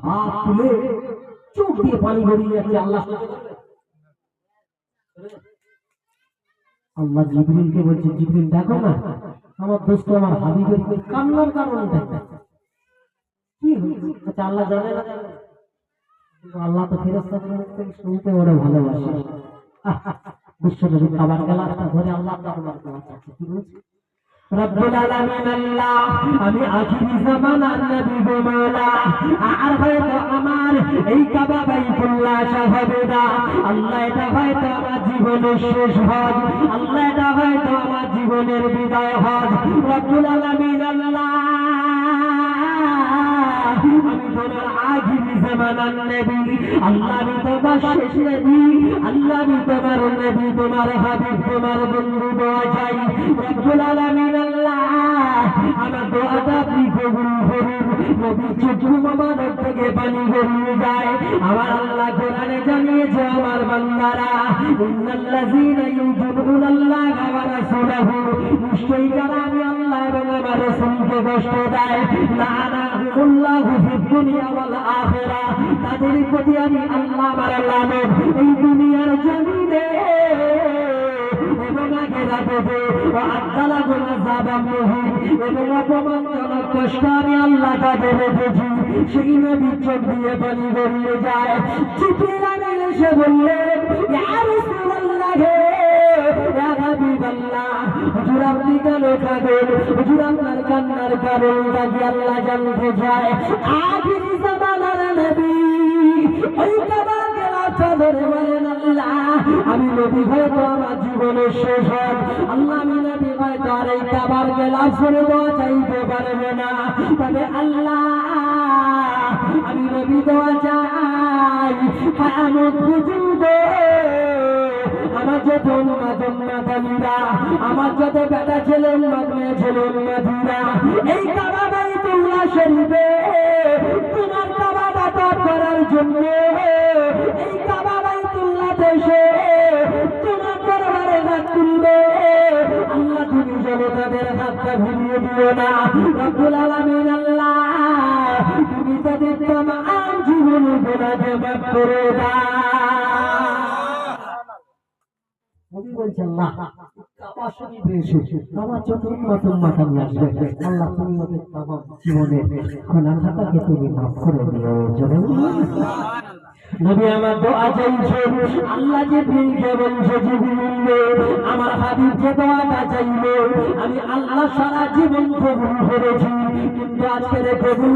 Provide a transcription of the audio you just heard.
হাত তুলে চোখ দিয়ে পানি গড়িয়ে যাচ্ছে। আল্লাহ জিবরিলকে বলছে, জিবরিল দেখো না আমার দোস্ত আমার হাবিবের কান্নার কারণটা কি হয়েছে। আল্লাহ জানে না, আল্লাহ তো ফেরেশতাদেরকে শুনতে বড় ভালোবাসে। বিশ্বনবী খাবার গেলাটা ধরে আল্লাহ দরবার করছে, কি বলছে? রব্বুল আলামিন আল্লাহ, আমি আখিরি জামানার নবী গো মাওলা, আর হয়তো আমার এই কাবা বাইতুল্লাহ হবে না আল্লাহ, এটা হয়তো আমার জীবনের শেষ হজ আল্লাহ, এটা হয়তো আমার জীবনের বিদায় হজ। রব্বুল আলামিন আল্লাহ, আমি তোমার আখিরি জামানার নবী আল্লাহ, আমি তোমার শেষ নবী আল্লাহ, আমি তোমার নবী, তোমার হাবিব, তোমার বন্ধু দোয়া চাই। রব্বুল আলামিন আল্লাহ, আমার দোয়াটা আপনি কবুল করুন। নবীর চোখ মোবারক থেকে পানি গড়িয়ে যায়। আমার আল্লাহ কোরআনে জানিয়েছে, আমার বান্দারা ইন্নাল্লাযীনা ইউযিবুনাল্লাহা ওয়া রাসূলাহু, নিশ্চয়ই যারা আমি আল্লাহ এবং আমার রাসূলকে কষ্ট দেয়, লাআনাহুমুল্লাহু ফিদ দুনিয়া ওয়াল আখিরাহ, তাদের প্রতি আমি আল্লাহ আমার লানত এই দুনিয়ার জমিনে এবং আখিরাতে আযাবান আযাবাম মুহিন, এবং অপমানজনক কষ্ট আমি আল্লাহ তাদের রেখেছি। সেই নবীর চোখ দিয়ে পানি গড়িয়ে যায়। জিবরিল আমিন এসে বললেন, ইয়া রাসূলুল্লাহ, ইয়া হাবিবাল্লাহ, হুজুর আপনি কেন কাঁদেন? হুজুর আপনার কান্নার কারণটা কি আল্লাহ জানতে চায়। আখিরি জামানার নবী ওই কাবা গেলাটা ধরে বলেন, আল্লাহ আমি নবী হয়তো আমার জীবনের শেষ হজ আল্লাহ, আমি নবী হয়তো আর এই কাবার গেলা ছেড়ে দেওয়া চাইতে পারবে না, তবে আল্লাহ আমি নবী দোয়া চাই কিয়ামত পর্যন্ত আমার যত উম্মত-উম্মতীরা, আমার যত বেটা ছেলে উম্মত মেয়ে ছেলে উম্মতীরা এই কাবা বাইতুল্লাহ শরীফে তোমার কাবাটা তওয়াফ করার জন্য এই কাবা বাইতুল্লাহ দেশে তোমার দরবারে হাত তুলবে, আল্লাহ তুমি যেন তাদের হাতটা ঘুরিয়ে দিও না। রব্বুল আলামিন আল্লাহ, তুমি তাদের তামাম জীবনের গুনাহকে মাফ করে দাও। নবী বলছেন, আল্লাহ কাবা শরীফে এসে আমার যত উম্মত আমি আসবে, আল্লাহ তুমি ওদের তামাম জীবনের গুনাহটাকে তুমি মাফ করে দিও। জোরে নবী আমার দোয়া চাইছেন, আল্লাহ জিবরিলকে বলছে, জিবরিল আমার হাবিব যে দোয়াটা চাইলো আমি আল্লাহ সারা জীবন কবুল করেছি, কিন্তু আজকে কবুল